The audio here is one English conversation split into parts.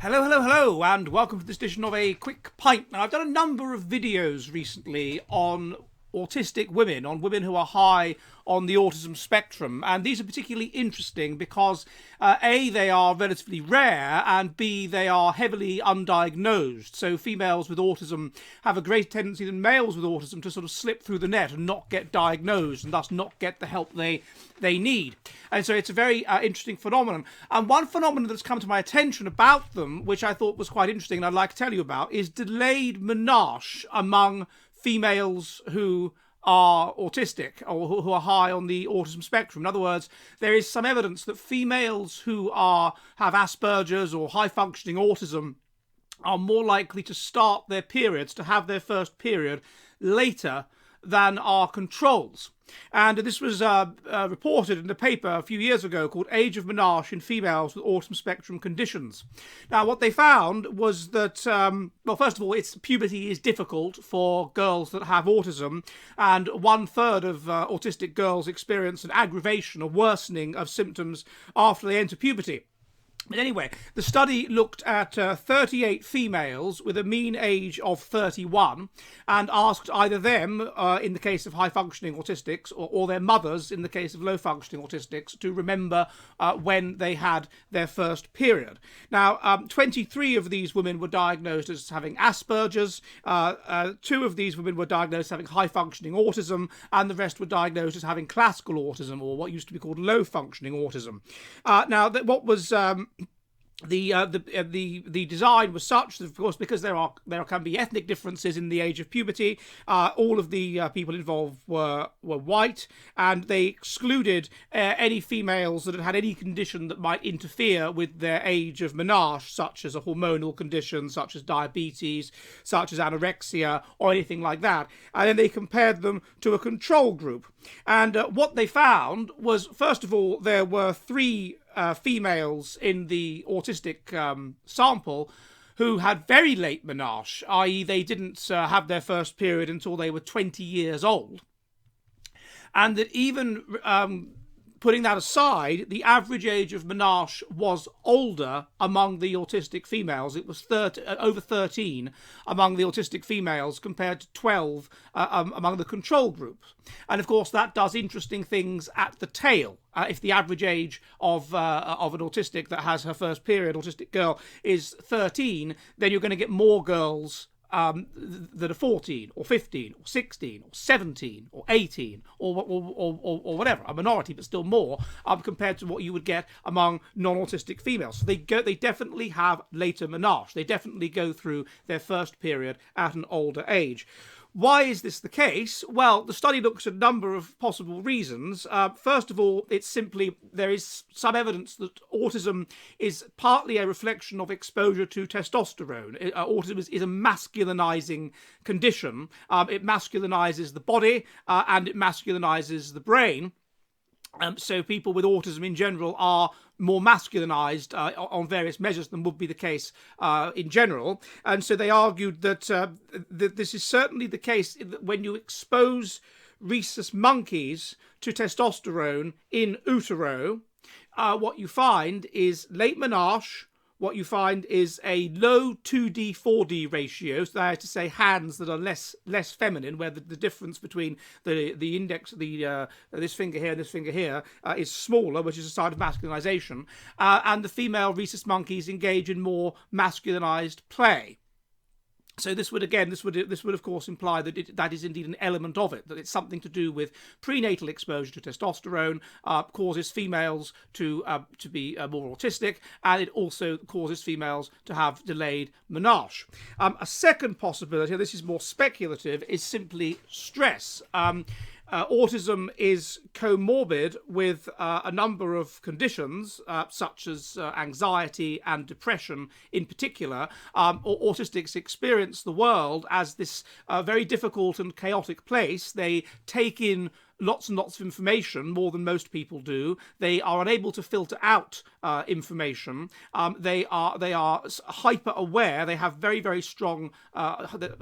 Hello, hello, hello, and welcome to this edition of A Quick Pint. Now, I've done a number of videos recently on autistic women, on women who are high on the autism spectrum, and these are particularly interesting because A, they are relatively rare, and B, they are heavily undiagnosed. So females with autism have a greater tendency than males with autism to sort of slip through the net and not get diagnosed and thus not get the help they need. And so it's a very interesting phenomenon. And one phenomenon that's come to my attention about them, which I thought was quite interesting and I'd like to tell you about, is delayed menarche among females who are autistic or who are high on the autism spectrum. In other words, there is some evidence that females who have Asperger's or high functioning autism are more likely to start their periods, to have their first period later than are controls. And this was reported in a paper a few years ago called Age of Menarche in Females with Autism Spectrum Conditions. Now, what they found was that, well, first of all, puberty is difficult for girls that have autism, and 1/3 of autistic girls experience an aggravation, a worsening of symptoms after they enter puberty. But anyway, the study looked at 38 females with a mean age of 31 and asked either them, in the case of high-functioning autistics, or their mothers, in the case of low-functioning autistics, to remember when they had their first period. Now, 23 of these women were diagnosed as having Asperger's, 2 of these women were diagnosed as having high-functioning autism, and the rest were diagnosed as having classical autism, or what used to be called low-functioning autism. Now, what was the design was such that, of course, because there can be ethnic differences in the age of puberty, all of the people involved were white, and they excluded any females that had any condition that might interfere with their age of menarche, such as a hormonal condition, such as diabetes, such as anorexia, or anything like that. And then they compared them to a control group. And what they found was, first of all, there were 3 females in the autistic sample who had very late menarche, i.e. they didn't have their first period until they were 20 years old. And that even putting that aside, the average age of menarche was older among the autistic females. It was over 13 among the autistic females compared to 12 among the control group. And of course, that does interesting things at the tail. If the average age of an autistic that has her first period, autistic girl, is 13, then you're going to get more girls that are 14 or 15 or 16 or 17 or 18 or whatever, a minority, but still more compared to what you would get among non-autistic females. So they definitely have later menarche. They definitely go through their first period at an older age. Why is this the case? Well, the study looks at a number of possible reasons. First of all, it's simply there is some evidence that autism is partly a reflection of exposure to testosterone. Autism is a masculinizing condition. It masculinizes the body and it masculinizes the brain. So people with autism in general are more masculinized on various measures than would be the case in general. And so they argued that, that this is certainly the case when you expose rhesus monkeys to testosterone in utero. What you find is late menarche. What you find is a low 2D, 4D ratio, so that is to say hands that are less feminine, where the difference between the index, this finger here and this finger here is smaller, which is a sign of masculinization, and the female rhesus monkeys engage in more masculinized play. So this would of course imply that that is indeed an element of it, that it's something to do with prenatal exposure to testosterone causes females to be more autistic, and it also causes females to have delayed menarche. A second possibility, this is more speculative, is simply stress. Autism is comorbid with a number of conditions, such as anxiety and depression in particular. Autistics experience the world as this very difficult and chaotic place. They take in lots and lots of information, more than most people do. They are unable to filter out information. They are hyper aware. They have very, very strong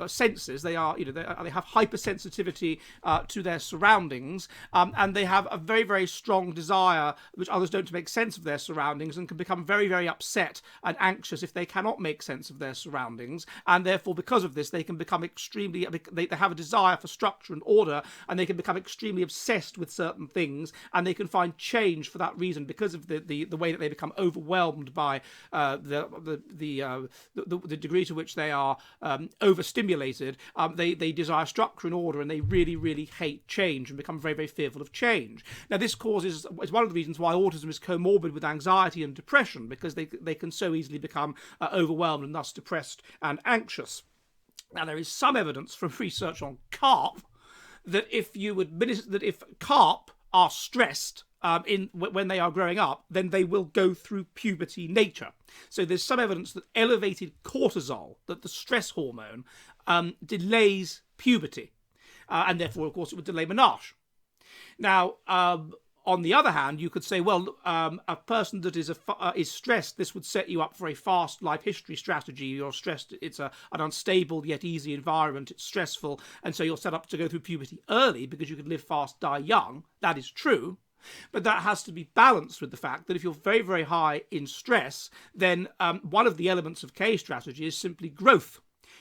senses. They are, they have hypersensitivity to their surroundings, and they have a very, very strong desire, which others don't, to make sense of their surroundings, and can become very, very upset and anxious if they cannot make sense of their surroundings. And therefore, because of this, they can become extremely, they have a desire for structure and order, and they can become extremely obsessed with certain things, and they can find change for that reason, because of the way that they become overwhelmed by the degree to which they are overstimulated. They desire structure and order, and they really, really hate change and become very, very fearful of change. Now, this is one of the reasons why autism is comorbid with anxiety and depression, because they can so easily become overwhelmed and thus depressed and anxious. Now, there is some evidence from research on carp that if carp are stressed when they are growing up, then they will go through puberty nature. So there's some evidence that elevated cortisol, that the stress hormone, delays puberty, and therefore, of course, it would delay menarche. Now, on the other hand, you could say, well, a person that is stressed, this would set you up for a fast life history strategy. You're stressed, it's an unstable yet easy environment, it's stressful, and so you're set up to go through puberty early because you could live fast, die young. That is true. But that has to be balanced with the fact that if you're very, very high in stress, then one of the elements of K strategy is simply growth.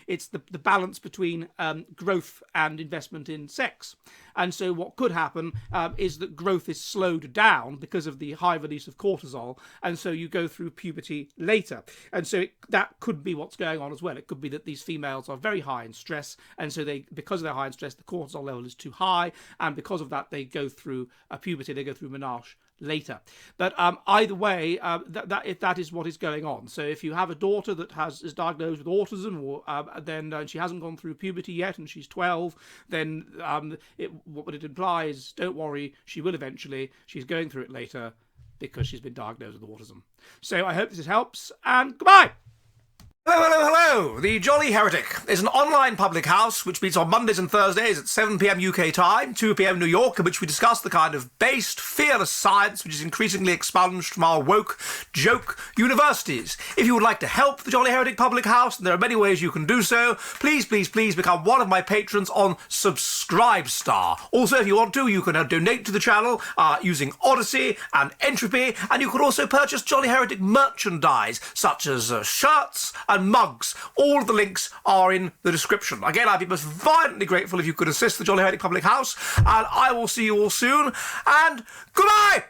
It's the balance between growth and investment in sex. And so what could happen is that growth is slowed down because of the high release of cortisol, and so you go through puberty later. And so that could be what's going on as well. It could be that these females are very high in stress, and so because they're high in stress, the cortisol level is too high, and because of that, they go through puberty, they go through menarche later. But either way, that is what is going on. So if you have a daughter that is diagnosed with autism, or then she hasn't gone through puberty yet, and she's 12, then what it implies, don't worry, she will eventually. She's going through it later because she's been diagnosed with autism. So I hope this helps, and goodbye. Hello, hello, hello! The Jolly Heretic is an online public house which meets on Mondays and Thursdays at 7 p.m. UK time, 2 p.m. New York, in which we discuss the kind of based, fearless science which is increasingly expunged from our woke, joke universities. If you would like to help the Jolly Heretic public house, and there are many ways you can do so, please, please, please become one of my patrons on Subscribestar. Also, if you want to, you can donate to the channel using Odyssey and Entropy, and you can also purchase Jolly Heretic merchandise, such as shirts and mugs. All of the links are in the description. Again, I'd be most violently grateful if you could assist the Jolly Heretic Public House, and I will see you all soon, and goodbye!